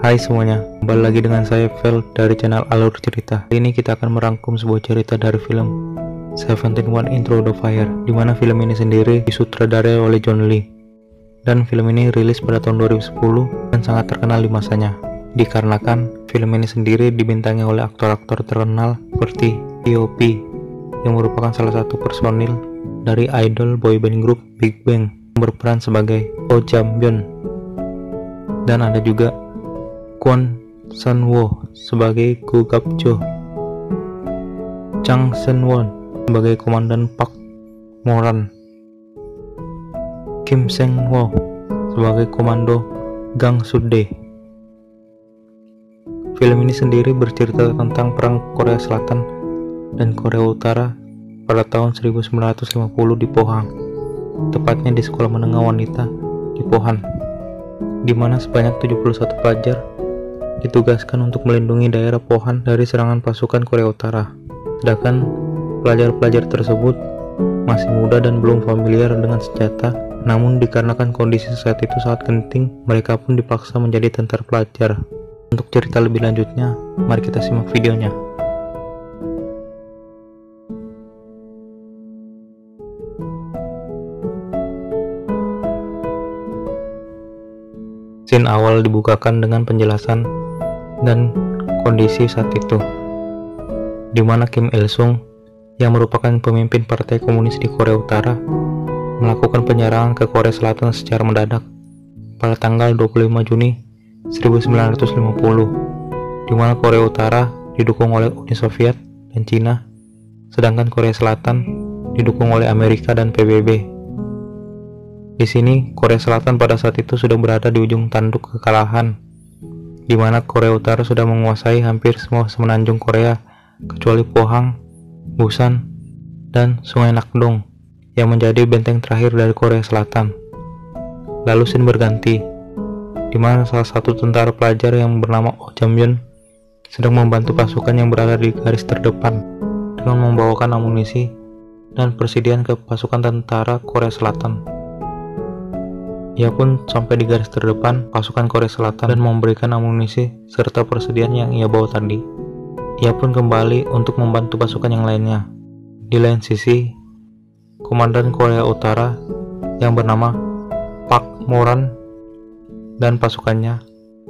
Hai semuanya, kembali lagi dengan saya Vel dari channel Alur Cerita. Kali ini kita akan merangkum sebuah cerita dari film 17 Into the Fire, di mana film ini sendiri disutradarai oleh John Lee. Dan film ini rilis pada tahun 2010 dan sangat terkenal di masanya. Dikarenakan film ini sendiri dibintangi oleh aktor-aktor terkenal seperti T.O.P yang merupakan salah satu personil dari idol boyband group Big Bang yang berperan sebagai Oh Jam-byun. Dan ada juga Kwon Sun-woo sebagai Gu Gap-jo, Chang Seung-won sebagai Komandan Pak Moran, Kim Sang-woo sebagai Komando Gang Sudde. Film ini sendiri bercerita tentang perang Korea Selatan dan Korea Utara pada tahun 1950 di Pohang, tepatnya di sekolah menengah wanita di Pohang, di mana sebanyak 71 pelajar ditugaskan untuk melindungi daerah Pohang dari serangan pasukan Korea Utara. Sedangkan pelajar-pelajar tersebut masih muda dan belum familiar dengan senjata, namun dikarenakan kondisi saat itu sangat genting, mereka pun dipaksa menjadi tentara pelajar. Untuk cerita lebih lanjutnya, mari kita simak videonya. Scene awal dibukakan dengan penjelasan dan kondisi saat itu, di mana Kim Il-sung yang merupakan pemimpin Partai Komunis di Korea Utara melakukan penyerangan ke Korea Selatan secara mendadak pada tanggal 25 Juni 1950, di mana Korea Utara didukung oleh Uni Soviet dan Cina, sedangkan Korea Selatan didukung oleh Amerika dan PBB. Di sini, Korea Selatan pada saat itu sudah berada di ujung tanduk kekalahan, di mana Korea Utara sudah menguasai hampir semua semenanjung Korea kecuali Pohang, Busan, dan Sungai Nakdong yang menjadi benteng terakhir dari Korea Selatan. Lalu scene berganti, di mana salah satu tentara pelajar yang bernama Oh Jam-byun sedang membantu pasukan yang berada di garis terdepan dengan membawakan amunisi dan persediaan ke pasukan tentara Korea Selatan. Ia pun sampai di garis terdepan pasukan Korea Selatan dan memberikan amunisi serta persediaan yang ia bawa tadi. Ia pun kembali untuk membantu pasukan yang lainnya. Di lain sisi, Komandan Korea Utara yang bernama Pak Moran dan pasukannya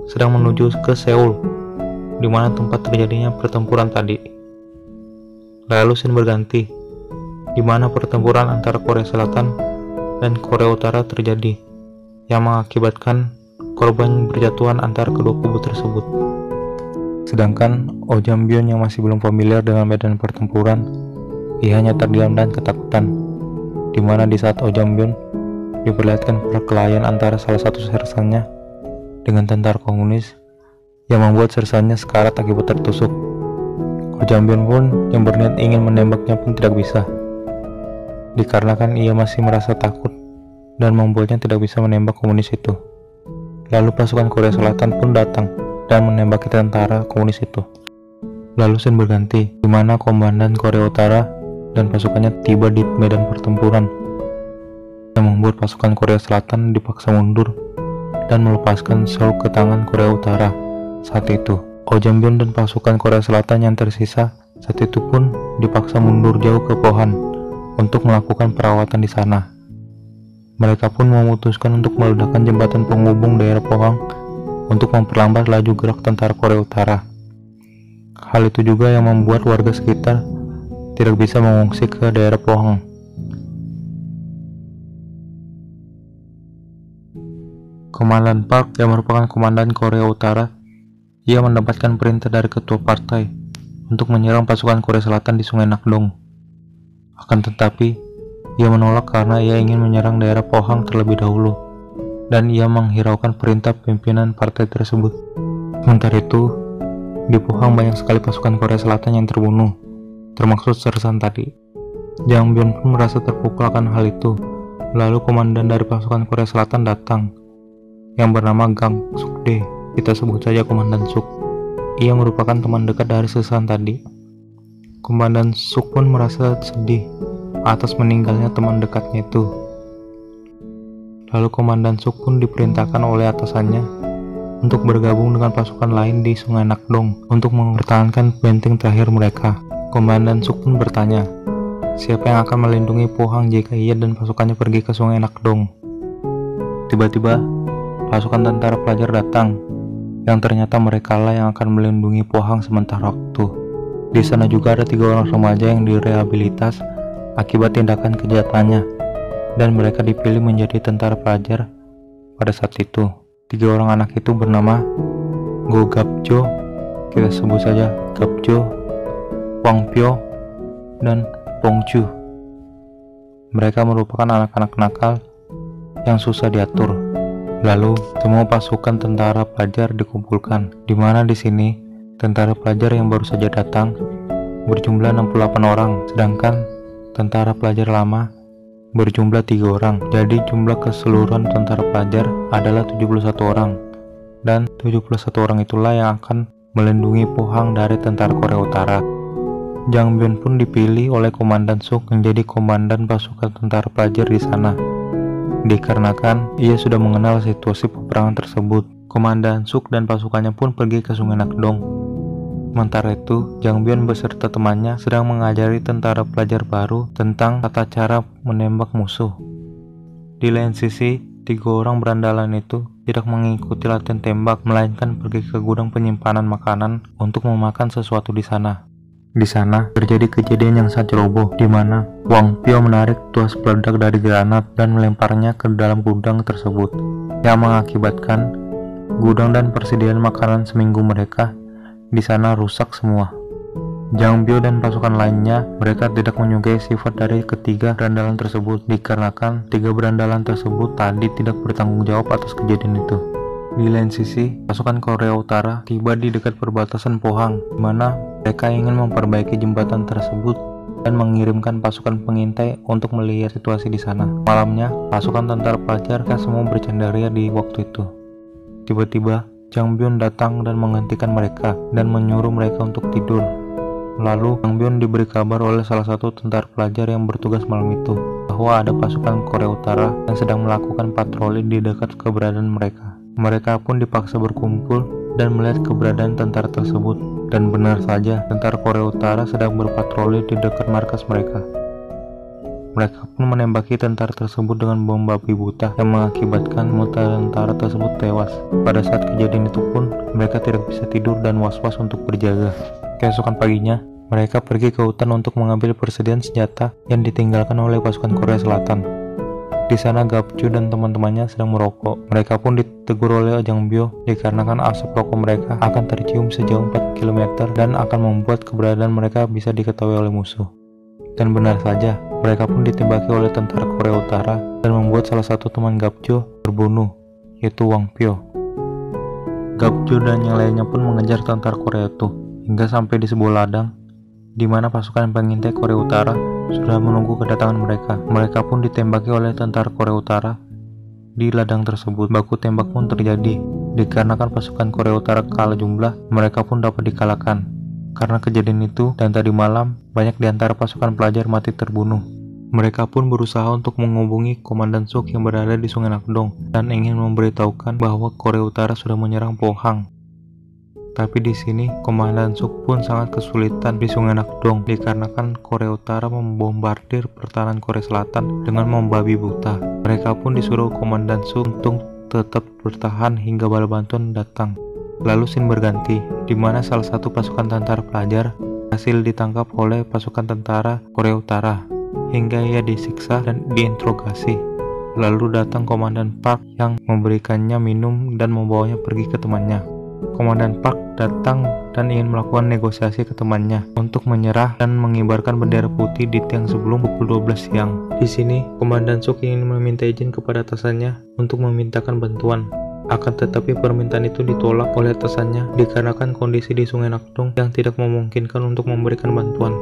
sedang menuju ke Seoul, di mana tempat terjadinya pertempuran tadi. Lalu scene berganti, di mana pertempuran antara Korea Selatan dan Korea Utara terjadi, yang mengakibatkan korban berjatuhan antara kedua kubu tersebut. Sedangkan Oh Jam-byun yang masih belum familiar dengan medan pertempuran, ia hanya terdiam dan ketakutan, di mana di saat Oh Jam-byun diperlihatkan perkelahian antara salah satu sersannya dengan tentara komunis yang membuat sersannya sekarat akibat tertusuk. Oh Jam-byun pun yang berniat ingin menembaknya pun tidak bisa, dikarenakan ia masih merasa takut dan membuatnya tidak bisa menembak komunis itu. Lalu pasukan Korea Selatan pun datang dan menembaki tentara komunis itu. Lalu scene berganti, di mana Komandan Korea Utara dan pasukannya tiba di medan pertempuran, yang membuat pasukan Korea Selatan dipaksa mundur dan melepaskan Seoul ke tangan Korea Utara. Saat itu, Oh Jam-byun dan pasukan Korea Selatan yang tersisa saat itu pun dipaksa mundur jauh ke Pohang untuk melakukan perawatan di sana. Mereka pun memutuskan untuk meledakkan jembatan penghubung daerah Pohang untuk memperlambat laju gerak tentara Korea Utara. Hal itu juga yang membuat warga sekitar tidak bisa mengungsi ke daerah Pohang. Komandan Park yang merupakan komandan Korea Utara, ia mendapatkan perintah dari ketua partai untuk menyerang pasukan Korea Selatan di Sungai Nakdong. Akan tetapi, ia menolak karena ia ingin menyerang daerah Pohang terlebih dahulu, dan ia menghiraukan perintah pimpinan partai tersebut. Sementara itu, di Pohang banyak sekali pasukan Korea Selatan yang terbunuh, termasuk sersan tadi. Jang-byun pun merasa terpukul akan hal itu. Lalu komandan dari pasukan Korea Selatan datang, yang bernama Gang Sukde, kita sebut saja Komandan Suk. Ia merupakan teman dekat dari sersan tadi. Komandan Suk pun merasa sedih atas meninggalnya teman dekatnya itu. Lalu Komandan Suk pun diperintahkan oleh atasannya untuk bergabung dengan pasukan lain di Sungai Nakdong untuk mempertahankan benteng terakhir mereka. Komandan Suk pun bertanya, siapa yang akan melindungi Pohang jika ia dan pasukannya pergi ke Sungai Nakdong? Tiba-tiba, pasukan tentara pelajar datang, yang ternyata merekalah yang akan melindungi Pohang sementara waktu. Di sana juga ada 3 orang remaja yang direhabilitas akibat tindakan kejahatannya, dan mereka dipilih menjadi tentara pelajar pada saat itu. 3 orang anak itu bernama Go Gapjo, kita sebut saja Gapjo, Wang Pyo, dan Pongju. Mereka merupakan anak-anak nakal yang susah diatur. Lalu semua pasukan tentara pelajar dikumpulkan, di mana di sini tentara pelajar yang baru saja datang berjumlah 68 orang, sedangkan tentara pelajar lama berjumlah 3 orang. Jadi jumlah keseluruhan tentara pelajar adalah 71 orang, dan 71 orang itulah yang akan melindungi Pohang dari tentara Korea Utara. Jang Byun pun dipilih oleh Komandan Suk menjadi komandan pasukan tentara pelajar di sana, dikarenakan ia sudah mengenal situasi peperangan tersebut. Komandan Suk dan pasukannya pun pergi ke Sungai Nakdong. Sementara itu, Jang Byun beserta temannya sedang mengajari tentara pelajar baru tentang tata cara menembak musuh. Di lain sisi, 3 orang berandalan itu tidak mengikuti latihan tembak, melainkan pergi ke gudang penyimpanan makanan untuk memakan sesuatu di sana. Di sana terjadi kejadian yang sangat ceroboh, di mana Wang Pyo menarik tuas peledak dari granat dan melemparnya ke dalam gudang tersebut, yang mengakibatkan gudang dan persediaan makanan seminggu mereka di sana rusak semua. Jang Byo dan pasukan lainnya, mereka tidak menyukai sifat dari ketiga berandalan tersebut, dikarenakan 3 berandalan tersebut tadi tidak bertanggung jawab atas kejadian itu. Di lain sisi, pasukan Korea Utara tiba di dekat perbatasan Pohang, di mana mereka ingin memperbaiki jembatan tersebut dan mengirimkan pasukan pengintai untuk melihat situasi di sana. Malamnya, pasukan tentara pelajar semua bercandaria di waktu itu. Tiba-tiba, Jang Byun datang dan menghentikan mereka dan menyuruh mereka untuk tidur. Lalu, Jang Byun diberi kabar oleh salah satu tentara pelajar yang bertugas malam itu bahwa ada pasukan Korea Utara yang sedang melakukan patroli di dekat keberadaan mereka. Mereka pun dipaksa berkumpul dan melihat keberadaan tentara tersebut. Dan benar saja, tentara Korea Utara sedang berpatroli di dekat markas mereka. Mereka pun menembaki tentara tersebut dengan bom babi buta yang mengakibatkan tentara tersebut tewas. Pada saat kejadian itu pun, mereka tidak bisa tidur dan was-was untuk berjaga. Keesokan paginya, mereka pergi ke hutan untuk mengambil persediaan senjata yang ditinggalkan oleh pasukan Korea Selatan. Di sana Gapju dan teman-temannya sedang merokok. Mereka pun ditegur oleh Jang Byo dikarenakan asap rokok mereka akan tercium sejauh 4 km dan akan membuat keberadaan mereka bisa diketahui oleh musuh. Dan benar saja, mereka pun ditembaki oleh tentara Korea Utara dan membuat salah satu teman Gapju terbunuh, yaitu Wang Pyo. Gapju dan yang lainnya pun mengejar tentara Korea itu hingga sampai di sebuah ladang, di mana pasukan pengintai Korea Utara sudah menunggu kedatangan mereka. Mereka pun ditembaki oleh tentara Korea Utara di ladang tersebut. Baku tembak pun terjadi. Dikarenakan pasukan Korea Utara kalah jumlah, mereka pun dapat dikalahkan. Karena kejadian itu dan tadi malam, banyak di antara pasukan pelajar mati terbunuh. Mereka pun berusaha untuk menghubungi Komandan Suk yang berada di Sungai Nakdong dan ingin memberitahukan bahwa Korea Utara sudah menyerang Pohang. Tapi di sini, Komandan Suk pun sangat kesulitan di Sungai Nakdong dikarenakan Korea Utara membombardir pertahanan Korea Selatan dengan bom babi buta. Mereka pun disuruh Komandan Suk untuk tetap bertahan hingga bala bantuan datang. Lalu scene berganti, di mana salah satu pasukan tentara pelajar hasil ditangkap oleh pasukan tentara Korea Utara hingga ia disiksa dan diinterogasi. Lalu datang Komandan Park yang memberikannya minum dan membawanya pergi ke temannya. Komandan Park datang dan ingin melakukan negosiasi ke temannya untuk menyerah dan mengibarkan bendera putih di tiang sebelum pukul 12 siang. Di sini, Komandan Suk ingin meminta izin kepada atasannya untuk memintakan bantuan. Akan tetapi permintaan itu ditolak oleh atasannya dikarenakan kondisi di Sungai Nakdong yang tidak memungkinkan untuk memberikan bantuan.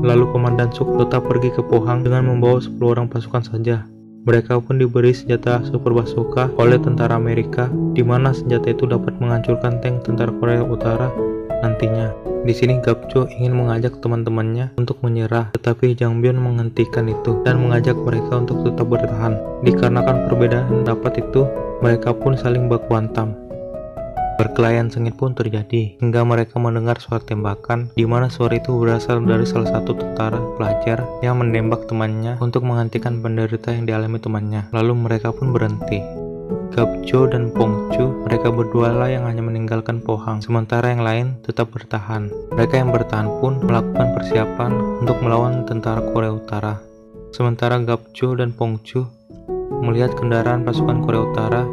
Lalu Komandan Suk tetap pergi ke Pohang dengan membawa 10 orang pasukan saja. Mereka pun diberi senjata super bazooka oleh tentara Amerika, di mana senjata itu dapat menghancurkan tank tentara Korea Utara nantinya. Di sini Gapcho ingin mengajak teman-temannya untuk menyerah, tetapi Jangbyeon menghentikan itu dan mengajak mereka untuk tetap bertahan. Dikarenakan perbedaan pendapat itu, mereka pun saling baku hantam. Perkelahian sengit pun terjadi hingga mereka mendengar suara tembakan, di mana suara itu berasal dari salah satu tentara pelajar yang menembak temannya untuk menghentikan penderitaan yang dialami temannya. Lalu mereka pun berhenti. Gapcho dan Pongchu, mereka berdua lah yang hanya meninggalkan Pohang, sementara yang lain tetap bertahan. Mereka yang bertahan pun melakukan persiapan untuk melawan tentara Korea Utara. Sementara Gapcho dan Pongchu melihat kendaraan pasukan Korea Utara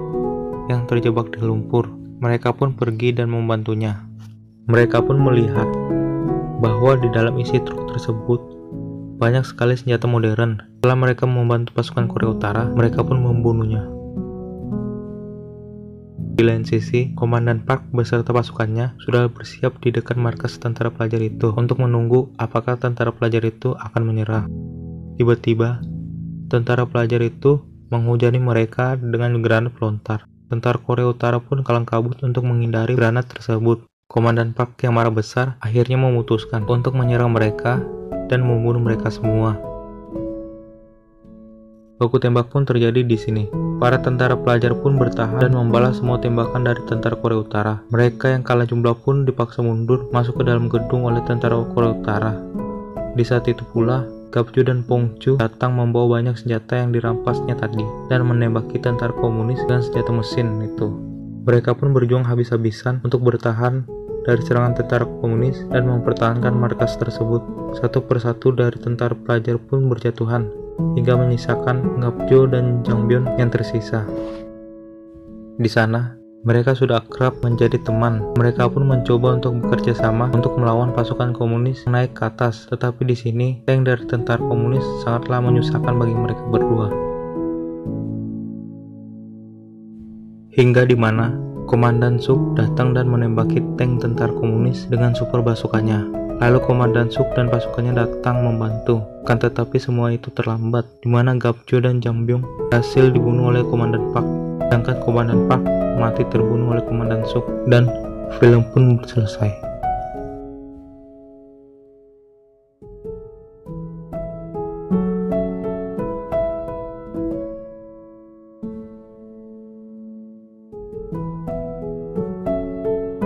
yang terjebak di lumpur, mereka pun pergi dan membantunya. Mereka pun melihat bahwa di dalam isi truk tersebut banyak sekali senjata modern. Setelah mereka membantu pasukan Korea Utara, mereka pun membunuhnya. Di lain sisi, Komandan Park beserta pasukannya sudah bersiap di dekat markas tentara pelajar itu untuk menunggu apakah tentara pelajar itu akan menyerah. Tiba-tiba, tentara pelajar itu menghujani mereka dengan granat pelontar. Tentara Korea Utara pun kalang kabut untuk menghindari granat tersebut. Komandan Park yang marah besar akhirnya memutuskan untuk menyerang mereka dan membunuh mereka semua. Baku tembak pun terjadi di sini. Para tentara pelajar pun bertahan dan membalas semua tembakan dari tentara Korea Utara. Mereka yang kalah jumlah pun dipaksa mundur masuk ke dalam gedung oleh tentara Korea Utara. Di saat itu pula, Gapcho dan Pongchu datang membawa banyak senjata yang dirampasnya tadi dan menembaki tentara komunis dengan senjata mesin itu. Mereka pun berjuang habis-habisan untuk bertahan dari serangan tentara komunis dan mempertahankan markas tersebut. Satu persatu dari tentara pelajar pun berjatuhan, hingga menyisakan Gapcho dan Jangbyeon yang tersisa. Di sana, mereka sudah akrab menjadi teman. Mereka pun mencoba untuk bekerja sama untuk melawan pasukan komunis yang naik ke atas. Tetapi di sini, tank dari tentara komunis sangatlah menyusahkan bagi mereka berdua. Hingga di mana Komandan Suk datang dan menembaki tank tentara komunis dengan super bazooka-nya. Lalu Komandan Suk dan pasukannya datang membantu. Kan tetapi semua itu terlambat, di mana Gapcho dan Jangbyeon berhasil dibunuh oleh Komandan Park. Sedangkan Komandan Park mati terbunuh oleh Komandan Suk, dan film pun selesai.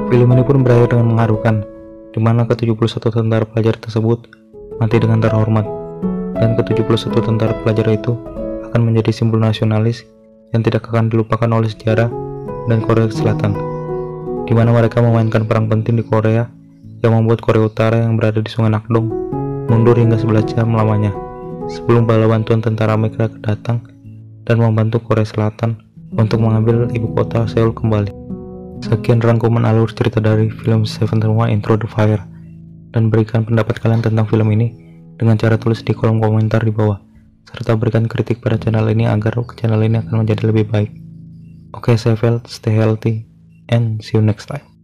Film ini pun berakhir dengan mengharukan, di mana ke-71 tentara pelajar tersebut mati dengan terhormat, dan ke-71 tentara pelajar itu akan menjadi simbol nasionalis yang tidak akan dilupakan oleh sejarah dan Korea Selatan, di mana mereka memainkan peran penting di Korea yang membuat Korea Utara yang berada di Sungai Nakdong mundur hingga 11 jam lamanya sebelum bala bantuan tentara Amerika datang dan membantu Korea Selatan untuk mengambil ibu kota Seoul kembali. Sekian rangkuman alur cerita dari film Seven Terma Intro the Fire, dan berikan pendapat kalian tentang film ini dengan cara tulis di kolom komentar di bawah, serta berikan kritik pada channel ini agar channel ini akan menjadi lebih baik. Oke, stay healthy and see you next time.